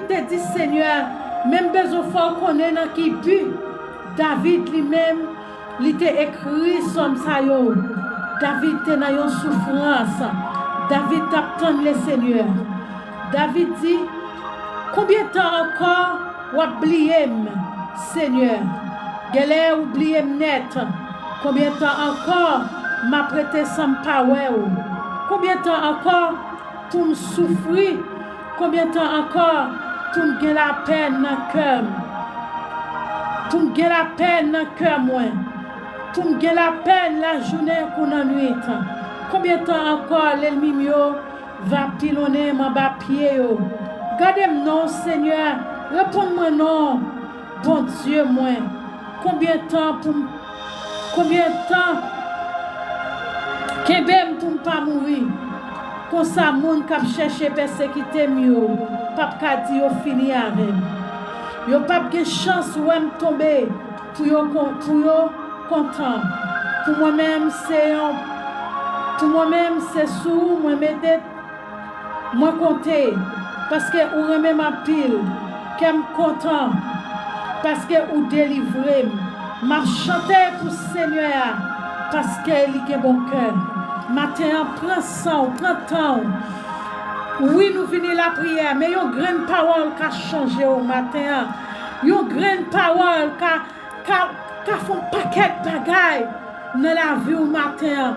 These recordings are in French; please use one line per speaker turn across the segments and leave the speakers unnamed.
te dit, Seigneur, même besoin fort qu'on est dans qui but. David lui-même, il t'a écrit somme ça yo. David t'es dans une souffrance. David t'attend le Seigneur. David dit, combien de temps encore ou oublier Seigneur? Galère oublier net. Combien de temps encore m'a prêté sans power? Combien de temps encore pour me souffrir? Combien de temps encore pour me gagner la peine dans le cœur? Pour me gagner la peine dans le cœur, moi. Pour me gagner la peine la journée pour la nuit. Combien de temps encore l'ennemi va pilonner mon bas pied? Gardez-moi non, Seigneur. Réponds-moi non. Bon Dieu, moi. Combien de temps pour combien de temps qu'embem pour ne pas mourir? Comme ça, moun k'ap chercher persécuter mieux. Pas qu'à dire au fini avec. Yo pas de chance ou me tomber pour yo content. Pour moi-même c'est sous moi m'aider moi compter parce que ou remet ma pile qu'aime content parce que ou délivrer m'a chanter pour Seigneur parce que il est bon cœur. Matin prend sang, prend temps. Oui, nous venons la prière, mais une grande parole qui a changé au matin. Une grande parole qui a fait un paquet de bagailles dans la vie au matin.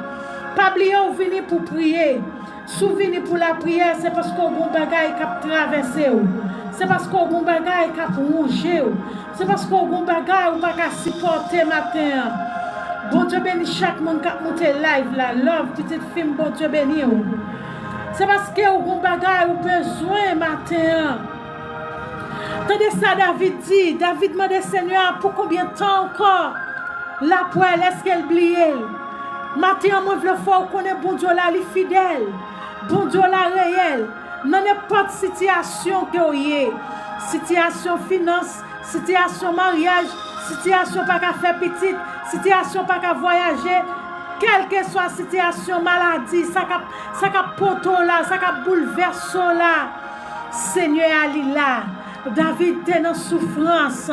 Pas oublier ou venir pour prier. Si vous venez pour la prière, c'est parce qu'on a un bagaille qui a traversé. C'est parce qu'on a un bagaille qui a rongé. C'est parce qu'on a un bagaille qui a pas supporter matin. Bon Dieu béni chaque monde qui a monté live là. Love, petite film, bon Dieu béni. C'est parce que vous avez un besoin matin. Tandis ça, David dit, David m'a dit, Seigneur, pour combien de temps encore la poêle, est-ce qu'elle blie? Matin, moi, je veux faire qu'on est bon Dieu là, il est fidèle. Bon Dieu là, réel. Dans n'importe situation que vous avez, situation finance, situation mariage, situation pas qu'à faire petite, situation pas qu'à voyager. Quelle que soit la situation, maladie, ça cap poto là, ça cap bouleverse là. Seigneur Ali là, David est dans souffrance.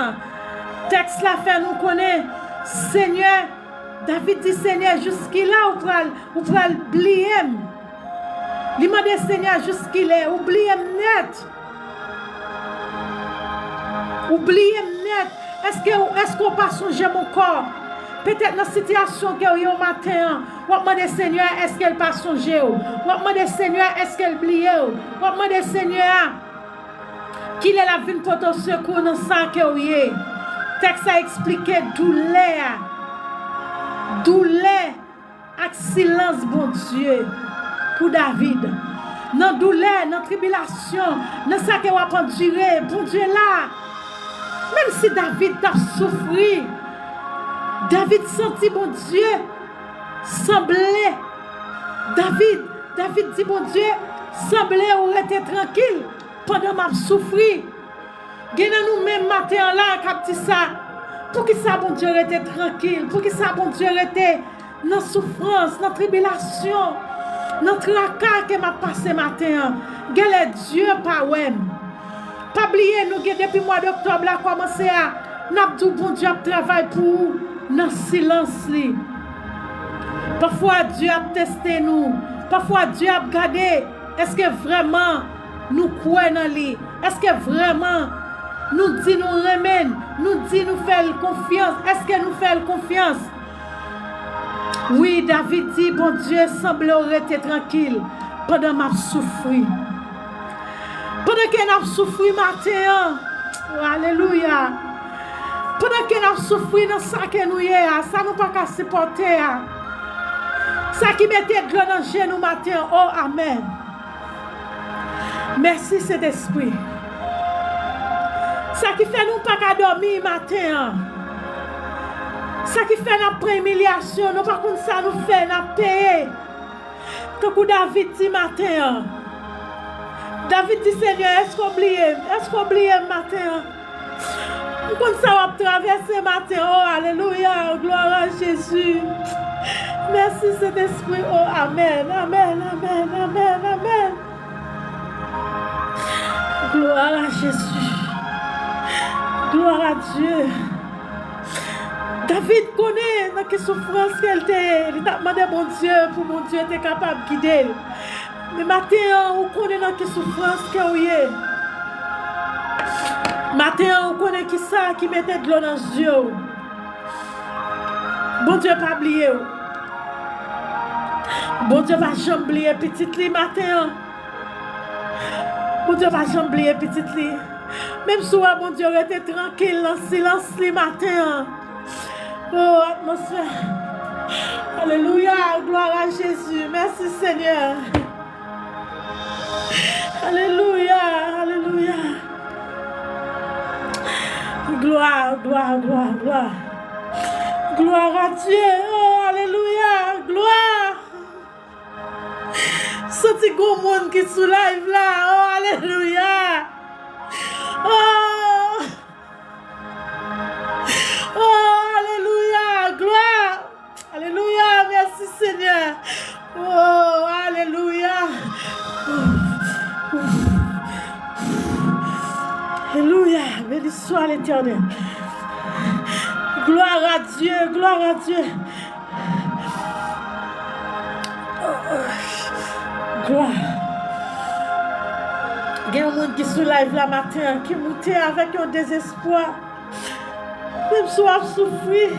Texte là fait nous connaît. Seigneur, David dit Seigneur, jusqu'il-là, ou pral oublier. Il m'a dit Seigneur, jusqu'il-là, oubliez net. Oubliez net. Est-ce qu'on pas songer mon corps? Peut-être dans la situation que vous avez au matin, vous demandez Seigneur, est-ce qu'elle pas songer? Vous demandez Seigneur, est-ce qu'elle oublie? Vous demandez Seigneur, qu'il est la vie pour ton secours dans ça que vous avez. Texte a expliqué douleur avec silence, bon Dieu, pour David. Dans douleur, dans tribulation, dans ça que vous avez enduré, bon Dieu là. Même si David a souffert, David sentit, bon Dieu, semblait. David dit, bon Dieu, semblait ou était tranquille pendant ma souffrir. Gena nous même matin là, cap dit ça. Pour qui ça, bon Dieu, était tranquille? Pour qui ça, bon Dieu, était dans souffrance, dans tribulation, dans tracas que m'a passé matin? Gale Dieu pas ouais. Pas oublier nous depuis le mois d'octobre là commencé à n'a dit bon Dieu travail pour dans silence li. Parfois Dieu a testé nous. Parfois Dieu a regardé est-ce que vraiment nous croyons dans lui? Est-ce que vraiment nous dit nous remène, nous dit nous fait confiance? Est-ce que nous fait confiance? Oui, David dit bon Dieu semble rester tranquille pendant ma souffrir. Pendant qu'elle a souffert matin, oh, alléluia. Pendant qu'elle a souffert dans ça que nous y a, ça nous pas qu'à supporter. Ça qui mettait de l'eau dans le genou matin, oh amen. Merci Saint-Esprit. Ça qui fait nous pas qu'à dormir matin. Ça qui fait notre humiliation, nous pas comme ça nous fait notre payer. Tant que David dit matin. David dit Seigneur, est-ce qu'on oublie matin? Comme ça va traverser matin. Oh alléluia, gloire à Jésus. Merci Saint-Esprit. Oh amen, amen, amen, amen, amen. Gloire à Jésus. Gloire à Dieu. David connaît dans quelle souffrance qu'elle était. Il a demandé à mon Dieu pour mon Dieu était capable de guider. Mais maintenant, on connaît dans quelle souffrance qu'elle est. Maintenant, on connaît qui ça qui mettait de l'eau dans les yeux. Bon Dieu pas oublié. Bon Dieu va jamais oublier petite li matin. Bon Dieu va jamais oublier petite li. Même si bon Dieu était tranquille dans le silence li matin. Oh, atmosphère. Alléluia, gloire à Jésus. Merci Seigneur. Alléluia, alléluia. Gloire, gloire, gloire, gloire. Gloire à Dieu. Oh, alléluia, gloire. Ce petit gros monde qui sous live là. Oh, alléluia. Oh. Oh, alléluia, gloire. Alléluia, merci Seigneur. Oh, alléluia. Alléluia, béni soit l'Éternel. Gloire à Dieu, gloire à Dieu. Gloire. Il y a un monde qui se live la matin, qui monte avec un désespoir. Même si on a souffert,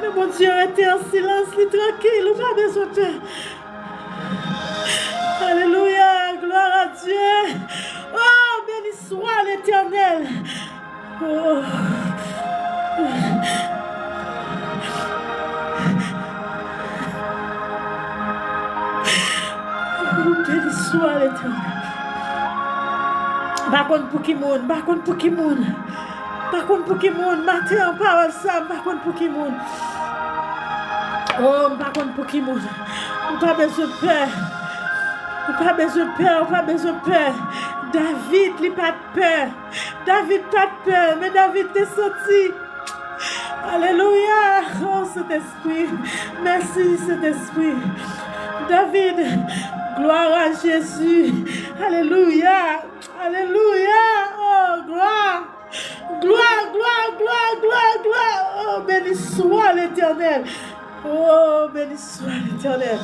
mais mon Dieu était en silence, il est tranquille, on n'a pas besoin de peur. Alléluia, gloire à Dieu. Oh, béni soit l'Éternel. Oh. Béni soit l'Éternel. Par contre, pour qui monde, par contre, pour qui monde. Par contre, pour qui monde, matin en parole ça, par contre, pour qui monde. Oh, par contre, pour qui monde. On n'a pas besoin de peur. On n'a pas besoin de peur, on n'a pas besoin de peur. David, il n'a pas de peur. David n'a pas de peur, mais David t'est sorti. Alléluia. Oh, cet esprit. Merci, cet esprit. David, gloire à Jésus. Alléluia. Alléluia. Oh, gloire. Gloire, gloire, gloire, gloire, gloire. Oh, béni soit l'Éternel. Oh, béni soit l'Éternel.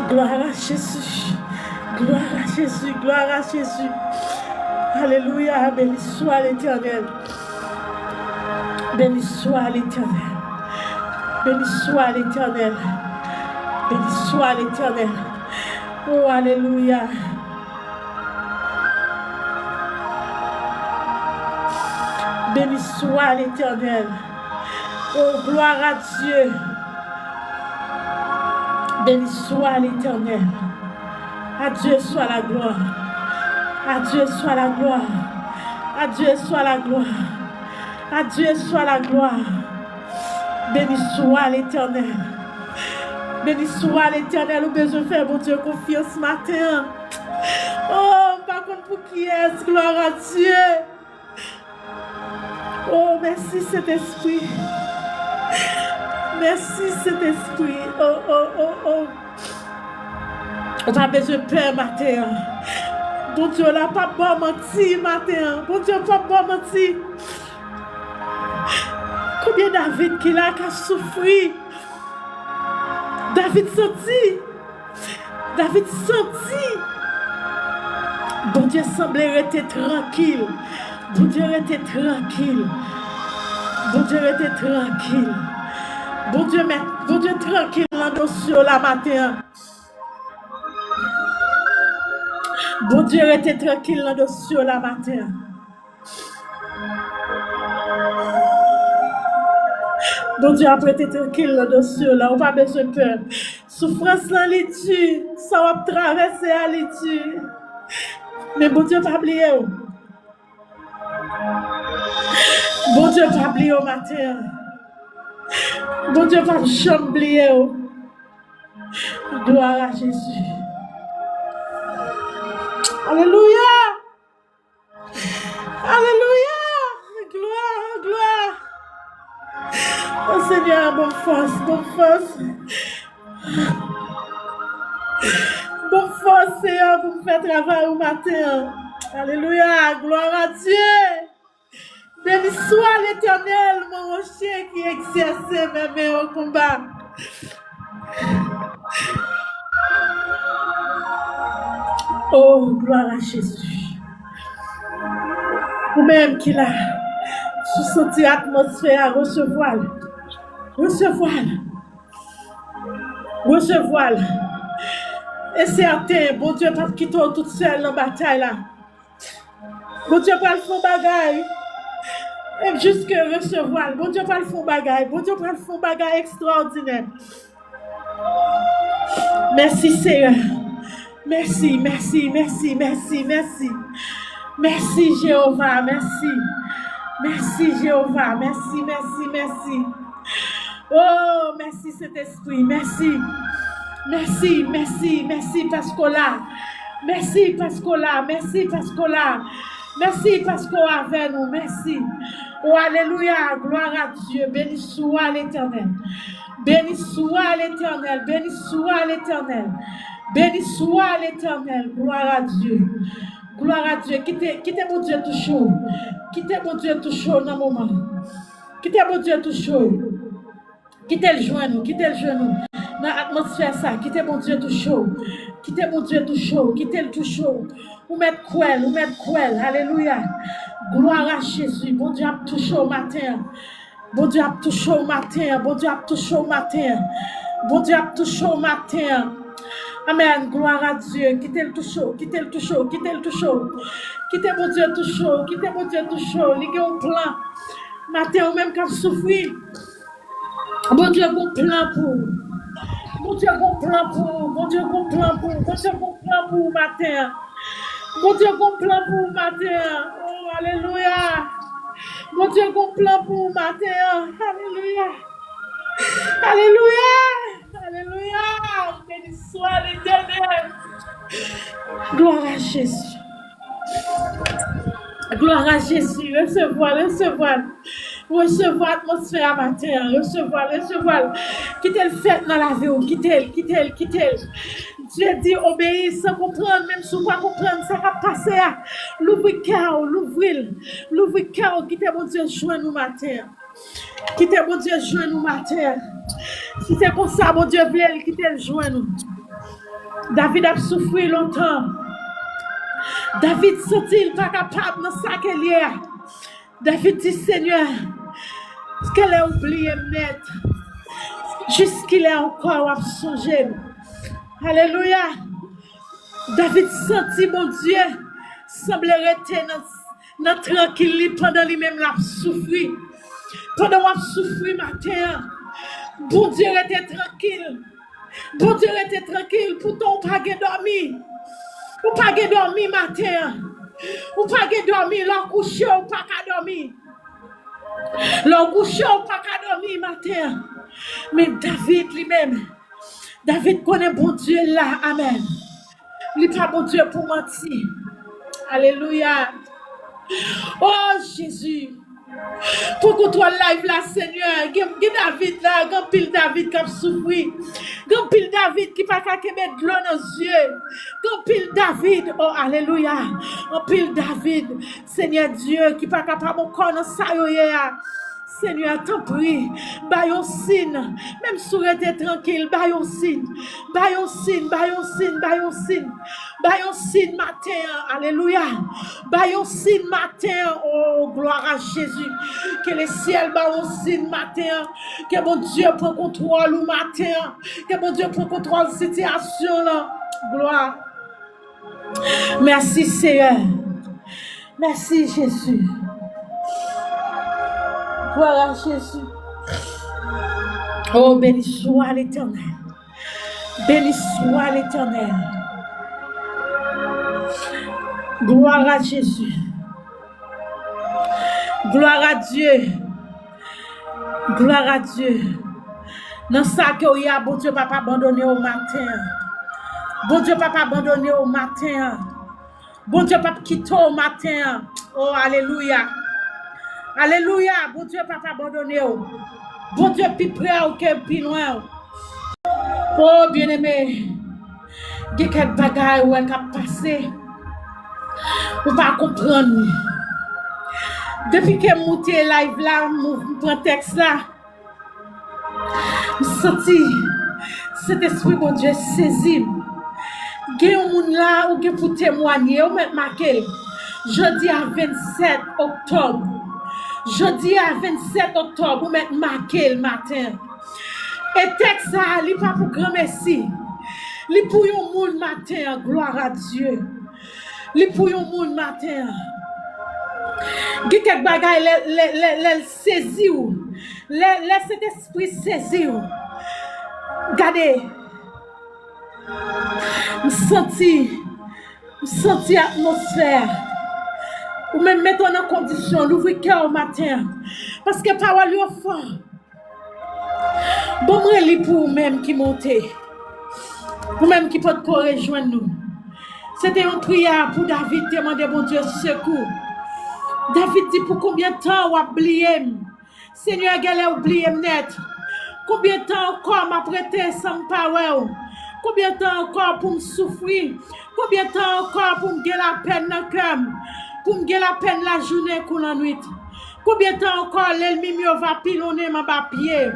Gloire à Jésus. Gloire à Jésus. Gloire à Jésus. Alléluia. Béni soit l'Éternel. Béni soit l'Éternel. Béni soit l'Éternel. Béni soit l'Éternel. Oh, alléluia. Béni soit l'Éternel. Oh, gloire à Dieu. Béni soit l'Éternel. À Dieu soit la gloire. À Dieu soit la gloire. À Dieu soit la gloire. À Dieu soit la gloire. Béni soit l'Éternel. Béni soit l'Éternel. Nous besoin de faire, mon Dieu, confiance ce matin. Oh, par contre, pour qui est-ce? Gloire à Dieu. Oh, merci cet esprit. Merci cet esprit. Oh, oh, oh, oh. On a besoin de peur matin. Bon Dieu, on n'a pas bon menti matin. Bon Dieu, on n'a pas bon menti. Combien David qui a souffert? David sorti. David sorti. Bon Dieu semblait rester tranquille. Bon Dieu était tranquille. Bon Dieu était tranquille. Bon Dieu tranquille dans le dossier la matin. Bon Dieu était tranquille dans le dossier la matin. Bon Dieu a été tranquille dans le dossier là. On n'a pas besoin de peur. Souffrance dans l'étude. Ça va traverser à l'étude. Mais bon Dieu pas oublié. Bon Dieu pas oublié au matin. Bon Dieu pas oublié. Gloire à Jésus. Alléluia. Alléluia. Gloire, gloire. Oh Seigneur, bonne force, bonne force. Bonne force, Seigneur. fait travail au matin. Alléluia, gloire à Dieu. Béni soit l'Éternel, mon rocher qui exerce mes mains au combat. Oh, gloire à Jésus. Vous-même qui l'a sous cette atmosphère, recevoir-le. Recevoir-le. Recevoir-le. Et certain, bon Dieu, pas quitter toute seule dans la bataille là. Bon Dieu, pas le fond bagaille. Et jusque recevoir. Bon Dieu, pas le fond bagaille. Bon Dieu, pas le fond bagaille extraordinaire. Merci Seigneur. Merci, merci, merci, merci, merci. Merci Jéhovah, merci. Merci Jéhovah, merci, merci, merci. Oh, merci Saint-Esprit, merci. Merci, merci, merci parce qu'on l'a. Merci parce qu'on l'a, merci parce qu'on l'a. Merci parce qu'on est avec nous, merci. Oh, alléluia, gloire à Dieu, béni soit l'Éternel. Béni soit l'Éternel, béni soit l'Éternel. Béni soit l'Éternel, gloire à Dieu. Gloire à Dieu, quittez mon Dieu tout chaud. Quittez mon Dieu tout chaud dans le moment. Quittez mon Dieu tout chaud. Quittez le genou, quittez le genou. Dans l'atmosphère ça, quittez mon Dieu tout chaud. Quittez mon Dieu tout chaud, quittez le tout chaud. Vous mettez cruel, alléluia. Gloire à Jésus, bon Dieu a tout chaud matin. Bon Dieu a tout chaud matin, bon Dieu a tout chaud matin. Bon Dieu a tout chaud matin. Amen, gloire à Dieu. Quittez le tout chaud, quittez le tout chaud, quittez le tout chaud. Quittez mon Dieu tout chaud, quittez mon Dieu tout chaud. Ligue au plan. Matin ou même quand souffrir. Bon Dieu, bon plan pour. Bon Dieu, bon plan pour. Bon Dieu, bon plan pour. Bon Dieu, bon plan pour matin. Bon Dieu, bon plan pour matin. Oh, alléluia. Mon Dieu, bon plan pour matin. Alléluia. Alléluia. Alléluia. Béni soit l'Éternel. Gloire à Jésus. Gloire à Jésus. Recevoir. Recevoir l'atmosphère matin. Recevoir. Quittez le fait dans la vie. Quittez. Dieu dit obéir sans comprendre, même si vous ne comprenez pas, ça va passer. L'ouvrir cœur. Quittez mon Dieu, joins nous matin. Quittez mon Dieu, joins nous matin. Si c'est comme ça, mon Dieu, quittez le joint nous. David a souffert longtemps. David sentit pas capable de ça qu'elle est. David dit Seigneur, ce qu'elle a oublié net, jusqu'il est encore à songer. Alléluia. David sentit mon Dieu semblait rester dans tranquille pendant lui-même l'a souffrir. Pendant qu'il souffrir matin, bon Dieu était tranquille. Bon Dieu était tranquille. Pourtant, on n'a pas dormi. On n'a pas dormi matin. On n'a pas dormi. L'on couché, on n'a pas dormi. L'on couché, on n'a pas dormi matin. Mais David lui-même, David connaît bon Dieu là. Amen. Il n'est pas bon Dieu pour mentir. Alléluia. Oh Jésus. Pour que toi live là, Seigneur, David là, grand pile David qui a souffert, grand pile David qui n'a pas mettre de l'eau dans les yeux, grand pile David, oh alléluia, grand pile David, Seigneur Dieu, qui n'a pas capable de connaître ça, Seigneur, t'en prie, baillons signe, même si vous êtes tranquille, baillons signe matin, alléluia, baillons signe matin, oh gloire à Jésus, que le ciel baillons signe matin, que mon Dieu prend contrôle au matin, que mon Dieu prend contrôle de la situation là, gloire. Merci Seigneur, merci Jésus. Gloire à Jésus. Oh, béni soit l'Éternel. Béni soit l'Éternel. Gloire à Jésus. Gloire à Dieu. Gloire à Dieu. Dans ça que y a, bon Dieu, papa abandonné au matin. Bon Dieu, papa abandonné au matin. Bon Dieu, papa quitté au matin. Oh, alléluia. Alléluia, bon Dieu, papa abandonné. Bon Dieu, plus près ou plus loin. Oh, bien-aimé. Il y a quelques bagages où elle a passé. Ou pas comprendre. Depuis que je suis monté live là, je prends texte là. Je senti cet esprit, mon Dieu, saisi. Il y a un monde là où pour témoigner, ou mettre marqué. Jeudi à 27 octobre. Jeudi à 27 octobre, ou mettre marqué le matin. Et texte ça, il n'est pas pour grand merci. Il est pour un monde matin, gloire à Dieu. Il est pour un monde matin. Il y a quelques bagages, les saisi ou. Laisse cet esprit saisir. Regardez. Je sens l'atmosphère. Ou même mettre en condition d'ouvrir cœur au matin. Parce que parole est fort. Bon, moi, c'est pour vous-même qui montez. Vous-même qui peut rejoindre nous. C'était une prière pour David demander bon Dieu secours. David dit pour combien de temps on a oublié? Seigneur, elle a oublié net. Combien de temps encore m'a prêté sans parole? Combien de temps encore pour me souffrir? Combien de temps encore pour me gagner la peine dans le cœur? Pour me gagner la peine la journée ou la nuit? Combien de temps encore l'ennemi va pilonner ma papier?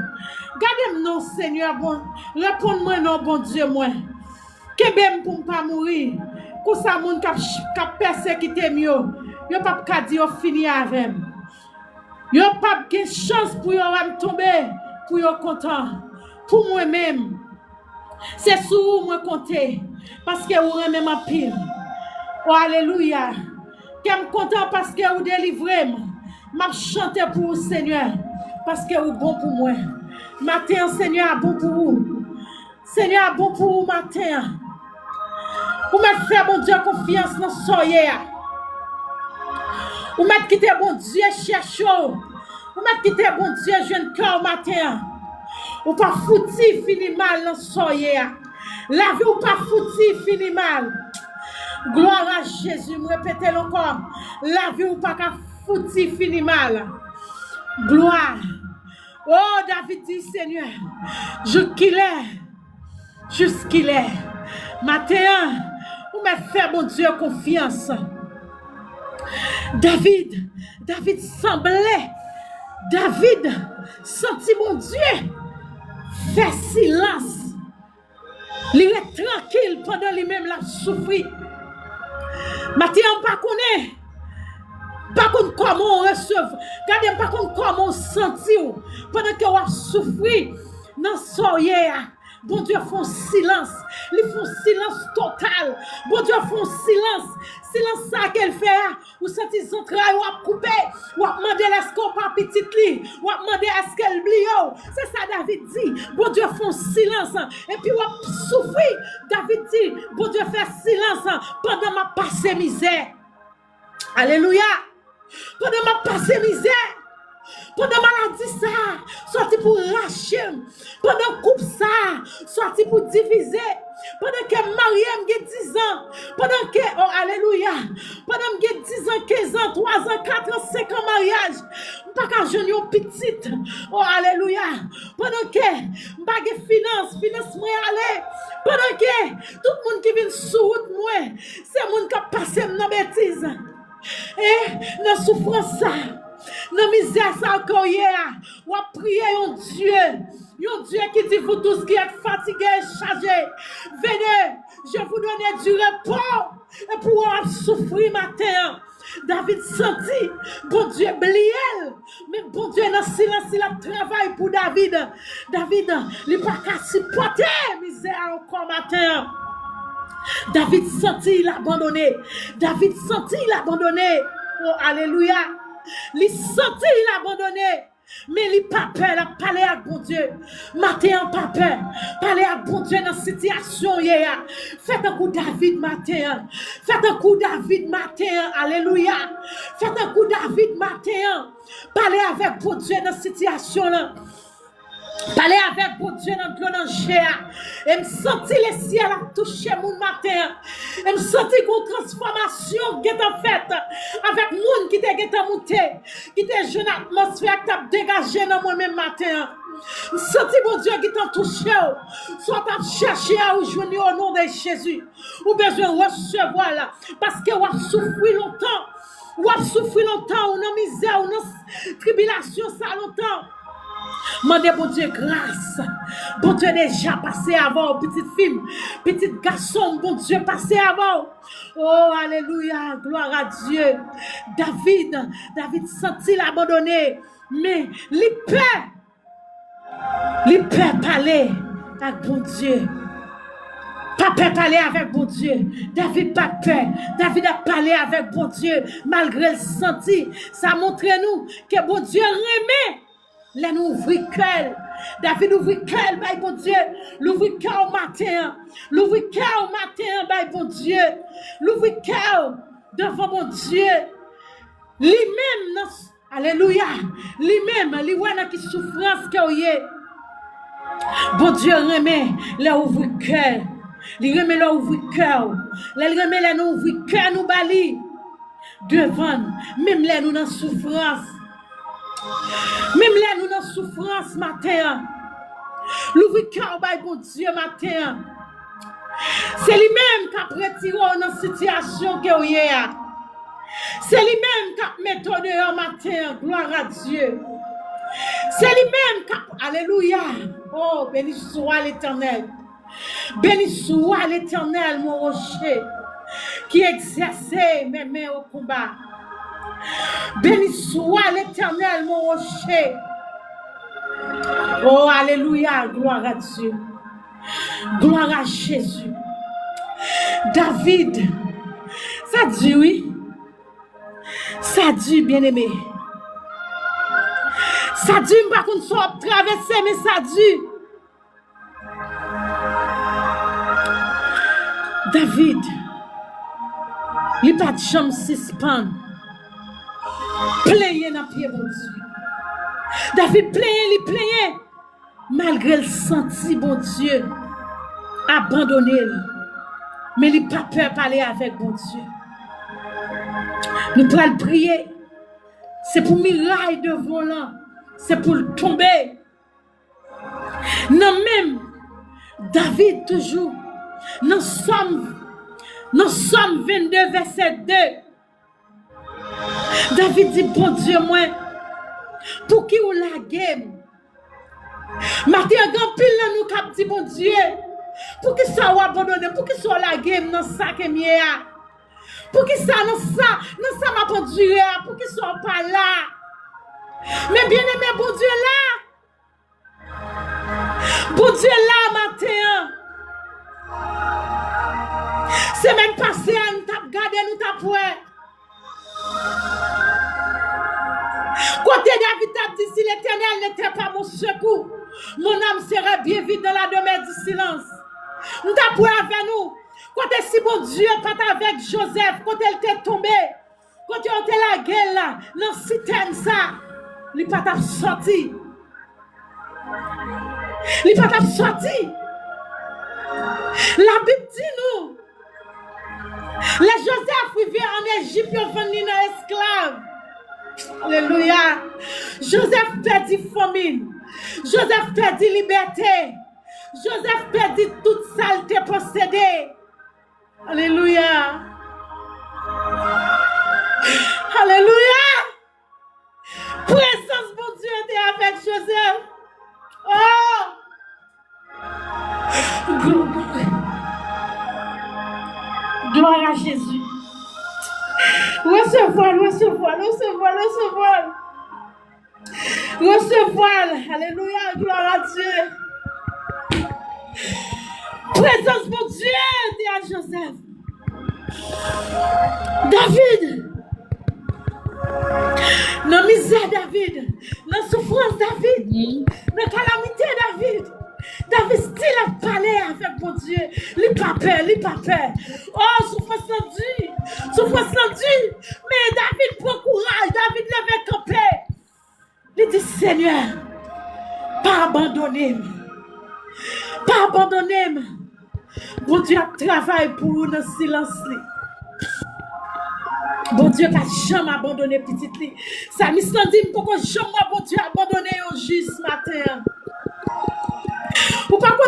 Gardez-moi non, Seigneur, bon. Réponds-moi non, bon Dieu, moi. Que pour ne pas mourir. Pour ça, mon cap persécuté mieux. Yo pas qu'à dire fini avec. Yo pas de chance pour yo tomber, pour yo content. Pour moi-même. C'est sur moi compter. Parce que vous aimez ma pile. Oh, alléluia. Je suis content parce que vous délivrez. Je chante pour vous, Seigneur. Parce que vous êtes bon pour moi. Matin, Seigneur, bon pour vous. Seigneur, bon pour vous, matin. Vous m'avez fait, mon Dieu, confiance dans ce soyez. Vous m'avez quitté, mon Dieu, cherche. Vous m'avez quitté, mon Dieu, jeune cœur matin. Ou pas fouti, fini mal dans ce soyez. La vie ou pas fouti, fini mal. Gloire à Jésus, me répétez encore. La vie ou pas fouti, fini mal. Gloire. Oh, David dit, Seigneur, jusqu'il est. Matin, vous m'avez fait, mon Dieu, confiance. David semblait, David sentit, mon Dieu, fait silence. Il est tranquille pendant lui-même la souffrir. Matin, on ne connaît pas comment on recevait. Regardez pas comment on sentit pendant que on souffrir dans soyez. Bon Dieu font silence. Ils font silence total. Bon Dieu font silence. Silence ça qu'elle fait. Ou senti son travail ou a coupé. Ou a demandé est-ce qu'on pas petite li. Ou a demandé est-ce qu'elle blie. C'est ça David dit. Bon Dieu font silence. Et puis ou a souffrir. David dit. Bon Dieu fait silence pendant ma passée misère. Alléluia. Pendant ma passée misère. Pendant maladie ça, sorti pour lâcher. Pendant coupe ça, sorti pour diviser. Pendant que Mariam a 10 ans. Pendant que, oh alléluia. Pendant que j'ai 10 ans, 15 ans, 3 ans, 4 ans, 5 ans mariage. Je ne pas jeune petite. Oh alléluia. Pendant que je n'ai pas de finance moi aller. Pendant que tout le monde qui vient sous route moi, c'est le monde qui a passé dans bêtise. Et dans souffrance ça. Dans misère ça encore hier, ou a prié un Dieu qui dit vous tous qui êtes fatigués et chargés, venez, je vous donne du repos et pouvoir souffrir matin. David sentit, bon Dieu bliel, mais bon Dieu dans silence il a travaillé pour David. David, il n'a pas qu'à supporter misère encore matin. David sentit il abandonné. David sentit il abandonné. Oh alléluia. Il sentit il abandonné. Mais il n'a pas peur, il a parlé à bon Dieu. Matin, pas peur. Parlez à bon Dieu dans cette situation. Faites un coup David matin. Faites un coup David matin. Alléluia. Faites un coup David matin. Parlez avec bon Dieu dans cette situation. Parlez avec bon Dieu dans le danger. Et me sentis les ciels à toucher mon matin. Et me sentis une transformation qui est en fait avec monde qui était monté, qui était jeune atmosphère qui a dégagé dans moi-même matin. Senti, bon Dieu, qui t'a touché. Soit t'as cherché à rejoindre au nom de Jésus. Ou besoin de recevoir là. Parce que vous avez souffert longtemps. Vous avez souffert longtemps. Ou dans misère, ou dans tribulation, ça longtemps. Mandez bon Dieu grâce. Bon Dieu déjà passé avant, petite fille, petit garçon, bon Dieu passé avant. Oh, alléluia, gloire à Dieu. David sentit l'abandonner, mais il peut parler avec bon Dieu. Pas peur parler avec bon Dieu. David pas peur. David a parlé avec bon Dieu, malgré le senti. Ça montre nous que bon Dieu remet. Là, nous ouvrons cœur. David ouvre cœur, by bon Dieu. L'ouvre cœur au matin. L'ouvre cœur au matin, by bon Dieu. L'ouvre cœur devant bon Dieu. Lui-même, alléluia. Lui-même, lui-même qui souffrance qu'il y a. Bon Dieu remet, là ouvre cœur. Il remet là ouvre cœur. Là il remet là nous ouvre cœur, nous bali. Devant, même là nous dans souffrance. Même là, nous dans souffrance matin. L'ouvre cœur, bon Dieu, matin. C'est lui-même qui a retiré dans la situation que vous avez. C'est lui-même qui a mis dehors matin. Gloire à Dieu. C'est lui-même qui a. Alléluia. Oh, béni soit l'Éternel. Béni soit l'Éternel, mon rocher, qui exerçait mes mains au combat. Béni soit l'Éternel, mon rocher. Oh, alléluia, gloire à Dieu. Gloire à Jésus. David, ça dit oui. Ça dit bien-aimé. Ça dit, par contre, soit traversé, mais ça dit. David, il n'a pas de chambre suspendre. Plaignez dans pied bon Dieu. David plaignait, malgré le senti bon Dieu abandonné. Mais il n'a pas peur de parler avec bon Dieu. Nous pouvons prier. C'est pour miraille devant là. C'est pour le tomber. Non même David toujours. Nous sommes 22 verset 2. David dit, bon Dieu, moi, pour qui ou la game? Matin, grand pile nous cap dit, bon Dieu, pour qui ça ou abandonné, pour qui ça la game dans ça que mieux, pour qui ça dans ça m'a conduit, pour qui ça pas là. Mais bien aimé, bon Dieu là, matin. C'est même passé à nous tap garder, nous tap ouais. Côté David tap dit, si l'Éternel n'était pas mon secours, mon âme serait bien vide dans la demeure du silence. Nous tap ouais avec nous. Côté si bon Dieu pas avec Joseph, côté il était tombé, côté on était la gueule là, dans citerne ça, il pas tap sorti. Il pas tap sorti. La Bible dit nous. Les Joseph vivait en Égypte, ils venaient dans esclaves. Alléluia. Joseph perdit famine. Joseph perdit liberté. Joseph perdit toute saleté possédée. Alléluia. Alléluia. Présence mon Dieu était avec Joseph. Oh. Gloire à Jésus. Recevoir. Alléluia, gloire à Dieu. Présence mon Dieu, dit à Joseph. David. Dans misère David. Dans souffrance David. Dans calamité David. David style a parlé avec mon Dieu. Il pas peur. Oh, souffrance tendue. Mais David prend courage. David lève campé. Il dit, Seigneur, pas abandonner. Bon Dieu a travaillé pour nous dans le silence. Bon Dieu n'a jamais abandonné petite. Ça me dit pourquoi jamais bon Dieu a abandonné au juste ce matin.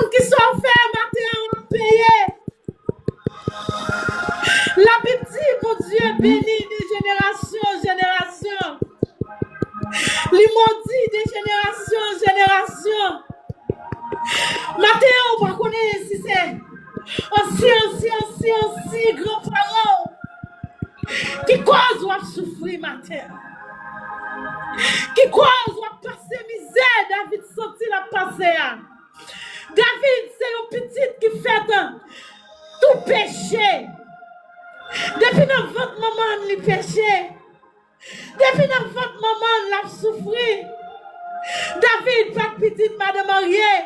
monde qui sont faits, matin, payé. La Bible dit, mon Dieu, béni de génération en génération. Les maudits de génération en génération. Matin, on va connaître si c'est aussi grands-parents qui cause ou souffrir matin. Qui cause ou passer misère. David senti la passer. David, c'est une petite qui fait tout péché. Depuis dans votre maman, il péché. Depuis dans votre maman, il a souffert. David, pas de petite madame mariée.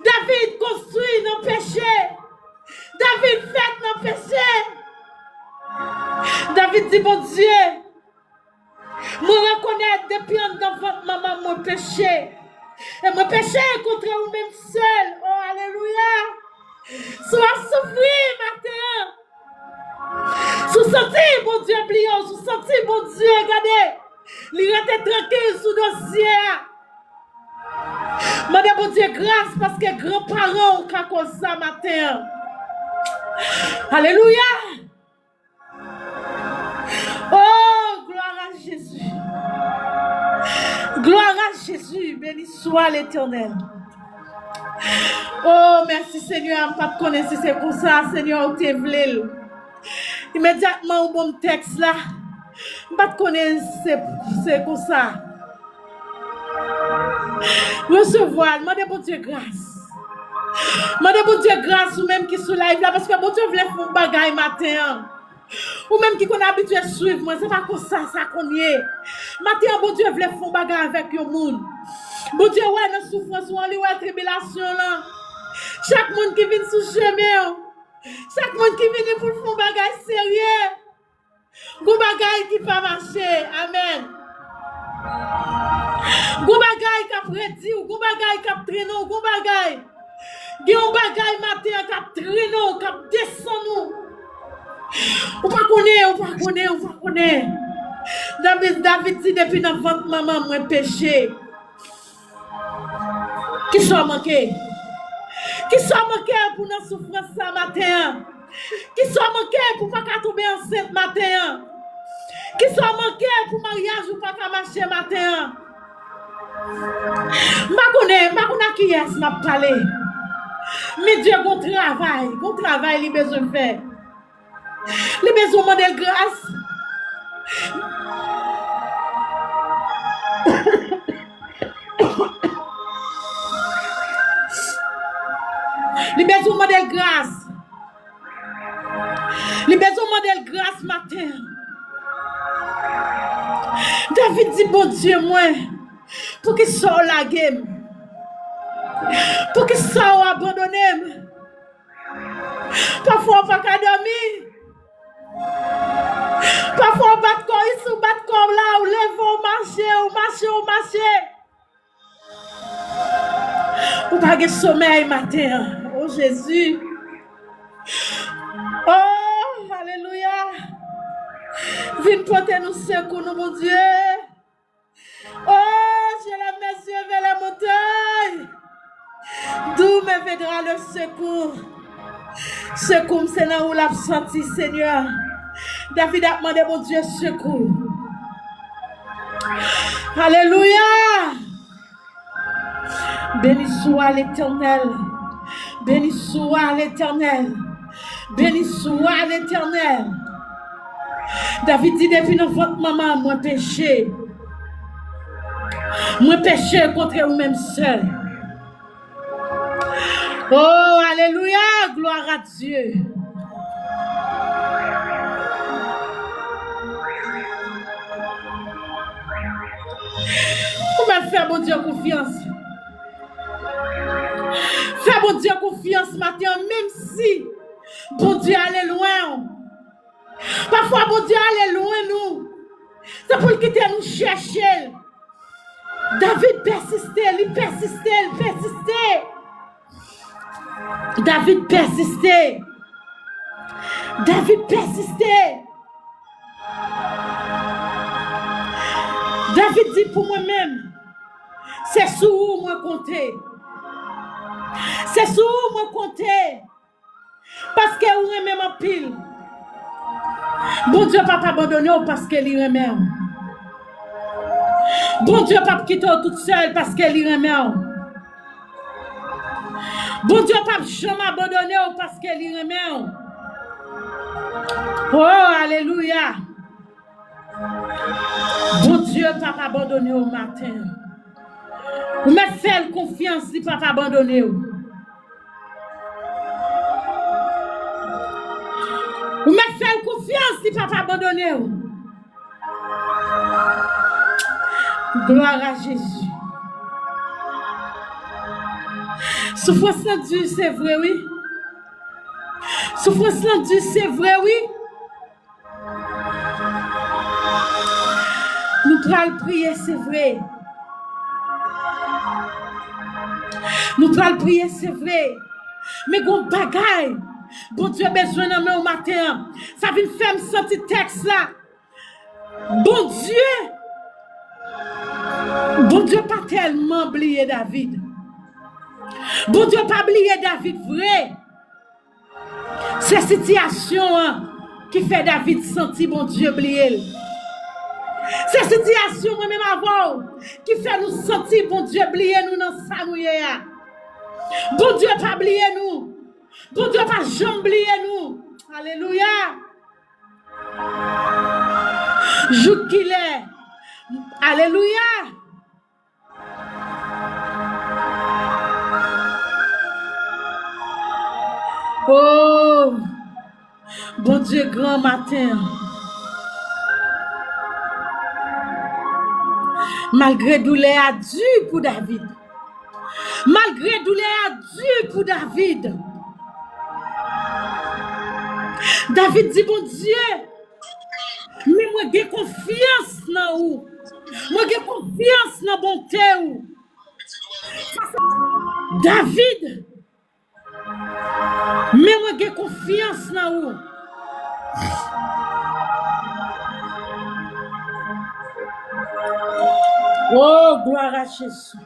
David construit nos péchés. David fait nos péchés. David dit, mon Dieu, me reconnaître depuis dans votre maman mon péché. Et mon péché contre vous-même seul. Oh, alléluia. Sois souffrir matin. Sous senti, mon Dieu, pliant. Sous senti, mon Dieu, regardez. Il reste tranquille sous dossier. Madame, mon Dieu, grâce parce que grands-parents ont comme ça matin. Alléluia. Oh, gloire à Jésus. Gloire à Jésus. Béni soit l'Éternel. Oh, merci Seigneur. Je ne pas connaître si c'est pour ça, Seigneur, où tu es venu. Immédiatement, au bon texte là. Je ne pas connaître si c'est pour ça. Recevoir, demandez pour Dieu grâce. Demandez pour Dieu grâce ou même qui sous live là parce que mon Dieu voulait faire un bagage matin. Ou même qui qu'on a habitué à suivre moi, c'est pas comme ça qu'on y est. Matin, mon Dieu voulait faire un bagage avec le monde. Mon Dieu ouais dans souffrance ou en tribulation là. Chaque monde qui vient sous chemin, chaque monde qui vient pour faire un bagage sérieux. Un bagage qui pas marcher. Amen. Gon bagay k'ap redi ou gon bagay k'ap traîner gon bagay. Gon bagay matin k'ap traîner k'ap descend nous. Ou pas connaît. David dit depuis dans votre maman moi péché. Qui soit manqué? Qui soit manqué pour nos souffrances ça matin? Qui soit manqué pour pas tomber enceinte matin? Qui soit manqué pour mariage ou pas marcher matin? Je qui est m'a parlé. Mais Dieu bon travail, il besoin de faire. Il besoin de grâce. Il besoin de grâce. Il besoin de grâce matin. David dit bon Dieu moi. Pour qu'il soit la game. Pour qu'il soit abandonné. Parfois on ne peut pas dormir. Parfois on bat corps ici, on bat corps là, on lève, on marche. On pas de sommeil matin. Oh Jésus. Oh, alléluia. Viens porter nous secours, mon Dieu. Oh, je lève mes yeux vers la montagne. D'où me viendra le secours? Secours, c'est là où l'a senti, Seigneur. David a demandé, mon Dieu, secours. Alléluia. Béni soit l'Éternel. Béni soit l'Éternel. Béni soit l'Éternel. David dit, depuis dans votre maman, moi péché. Moi péché contre vous-même seul. Oh, alléluia, gloire à Dieu. Comment faire mon Dieu confiance? Faire mon Dieu confiance matin, même si bon Dieu allait loin. Parfois, bon Dieu allait loin nous. C'est pour quitter nous chercher. David persistait, il persistait. David persistait. David dit pour moi-même, c'est sur où moi compter. C'est sur vous moi compter. Parce que vous aimez ma pile. Bon Dieu pas t'abandonner parce que il aime. Bon Dieu pas quitter toute seule parce que il aime. Bon Dieu pas jamais abandonner parce que il aime. Oh alléluia. Bon Dieu pas abandonner au matin. Vous me faites confiance si pas abandonner. Vous me faites confiance si papa abandonné. Gloire à Jésus. Souffrance là Dieu, c'est vrai, oui. Souffrance là Dieu, c'est vrai, oui. Nous allons prier, c'est vrai. Nous allons prier, c'est vrai. Mais bon bagaille. Bon Dieu, besoin de moi au matin. Ça vient faire me sentir texte là. Bon Dieu pas tellement oublié David. Bon Dieu pas oublié David vrai. C'est situation qui fait David sentir bon Dieu oublié. C'est situation moi-même avant qui fait nous sentir bon Dieu oublié nous dans ça nous hier. Bon Dieu pas oublié nous. Bon Dieu pas jamais oublié nous. Alléluia. Jour qu'il est. Alléluia. Oh, bon Dieu, grand matin. Malgré douleur à Dieu pour David. Malgré douleur à Dieu pour David. David dit, bon Dieu, mais moi j'ai confiance dans vous. Moi j'ai confiance dans bonté ou. David, mais moi j'ai confiance dans vous. Oh, gloire à Jésus.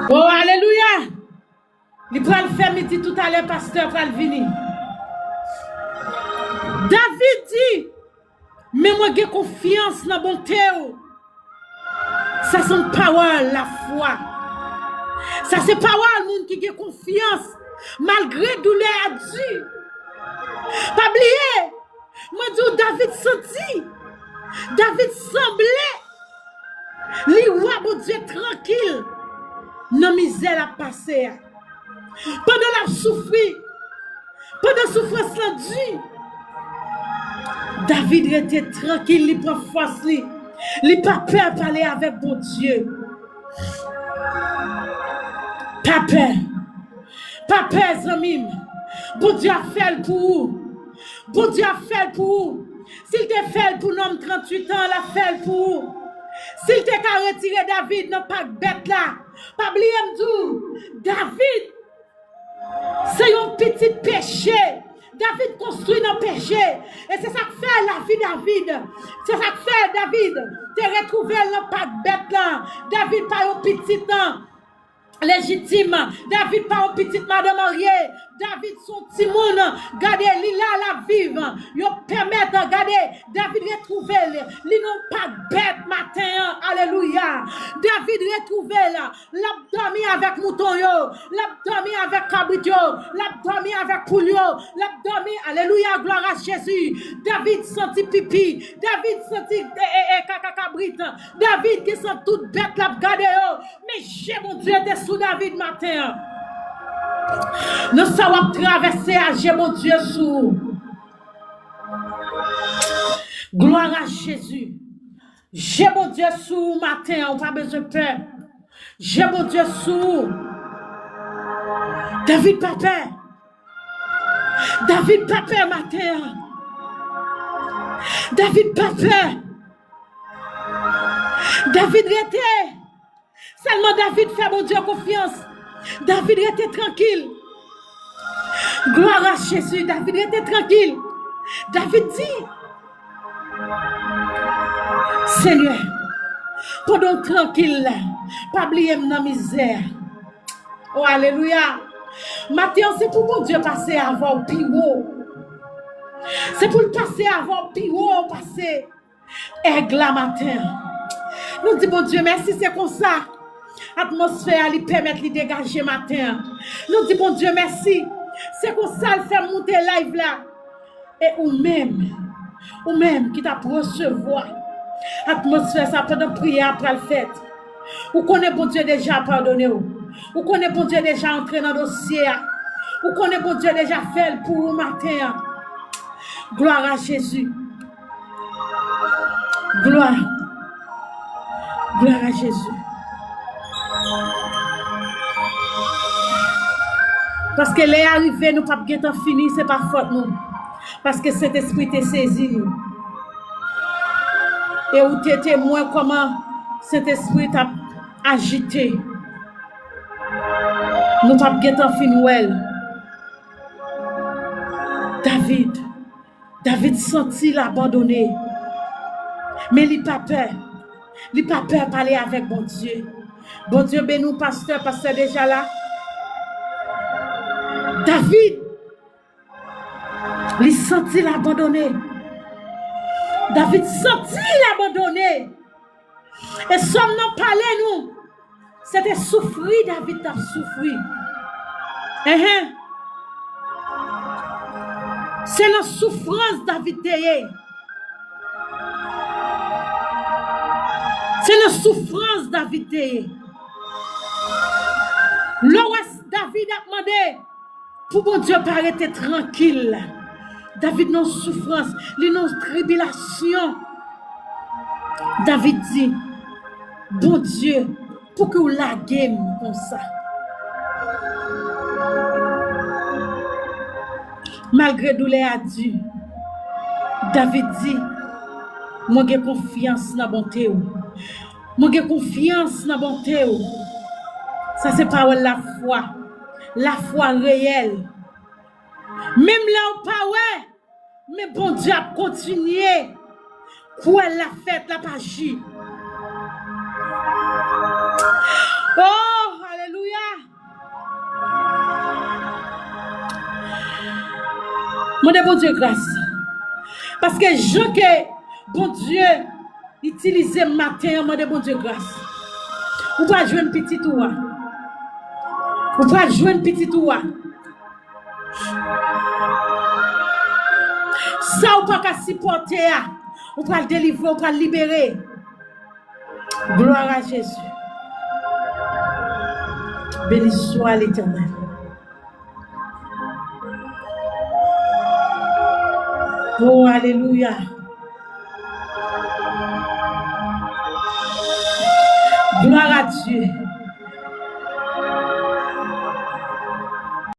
Oh, alléluia. Il peut le faire midi tout à l'heure, pasteur, pour le venir. David dit, mais moi j'ai confiance dans bonté. Ça c'est une parole, la foi. Ça c'est parole, monde qui a confiance, malgré douleur à Dieu. Pas oublier, moi dis David senti, David semblait, lui roi bon Dieu tranquille, non misère à passer. Pendant la souffrir, pendant la souffrance la Dieu, David était tranquille, il prend force, il pas peur de parler avec bon Dieu. Pas peur. Pas peur, Zamim. Bon Dieu a fait pour vous. Bon Dieu a fait pour vous. S'il te fait pour l'homme 38 ans, il a fait pour vous. S'il te a retiré David, non pas bête là. Pas oublier tout. David, c'est un petit péché. David construit dans le péché. Et c'est ça que fait la vie David. C'est ça que fait David. Tu retrouvé dans pas bête là. David pas un petit temps légitime. David pas un petit madame mariée. David son petit monde. Regardez, il là la vive. Yo permettre regardez. David retrouvé. Il non pas bête matin. Alléluia. David retrouvé là. L'abdomen avec mouton yo. L'abdomen avec cabrit yo. L'abdomen avec poule yo. L'abdomen. Alléluia. Gloire à Jésus. David senti pipi. David senti caca cabrit. David qui sent toute bête là. Regardez yo. Mais j'ai mon Dieu était sous David matin. Nous savons traverser à Dieu, mon Dieu, sous. Gloire à Jésus. J'ai mon Dieu sous matin, on n'a pas besoin de peur. J'ai mon Dieu sous. David papa. David papa matin. David papa. David était. Seulement David fait mon Dieu confiance. David était tranquille. Gloire à Jésus. David était tranquille. David dit, Seigneur, pendant tranquille, pas oublier ma misère. Oh, alléluia. Matin, c'est pour mon Dieu passer avant piro. C'est pour le passer avant piro, passer aigle la matin. Nous disons, mon Dieu, merci, c'est comme ça. Atmosphère lui permettre de dégager matin. Nous disons, mon Dieu, merci. C'est comme ça, le fait monter live là. Et ou même qui t'a recevoir. Atmosphère, ça peut de prier après le fait. Ou connaît bon Dieu déjà pardonné. Ou connaît bon Dieu déjà entré dans le dossier. Ou connaît bon Dieu déjà fait pour le matin. Gloire à Jésus. Gloire. Gloire à Jésus. Parce que les arrivés, nous ne pouvons pas finir, ce n'est pas faute nous. Parce que cet esprit t'a saisi nous. Et où tu es témoin comment cet esprit t'a agité. Nous ne pouvons pas finir. David sentit l'abandonner. Mais il n'a pas peur. Il n'a pas peur de parler avec bon Dieu. Bon Dieu, ben nous, pasteur déjà là. David, il sentit l'abandonner. David sentit l'abandonner. Et somme non parler nous. C'était souffrir, David a souffert. C'est la souffrance David t'ayé. C'est la souffrance David t'ayé. L'ouest David a demandé pour mon Dieu paraître tranquille. David non souffrance, il non tribulation. David dit, bon Dieu, pour que vous la game comme ça. Malgré douleur à Dieu, David dit, moi j'ai confiance dans la bonté. Moi j'ai confiance dans la bonté. Ça c'est pas la foi réelle. Même là où pas ouais, mais bon Dieu a continué. Pour la fête, la page. Oh, alléluia. Mon Dieu, bon Dieu, grâce. Parce que je que bon Dieu utilise matin, mon Dieu, bon Dieu, grâce. Vous pouvez jouer une petite oua. Vous pouvez jouer une petite oua. Ça, vous pouvez pas supporter. Vous pouvez le délivrer, vous pouvez le libérer. Gloire à Jésus. Béni soit l'Éternel. Oh, alléluia. Gloire à Dieu.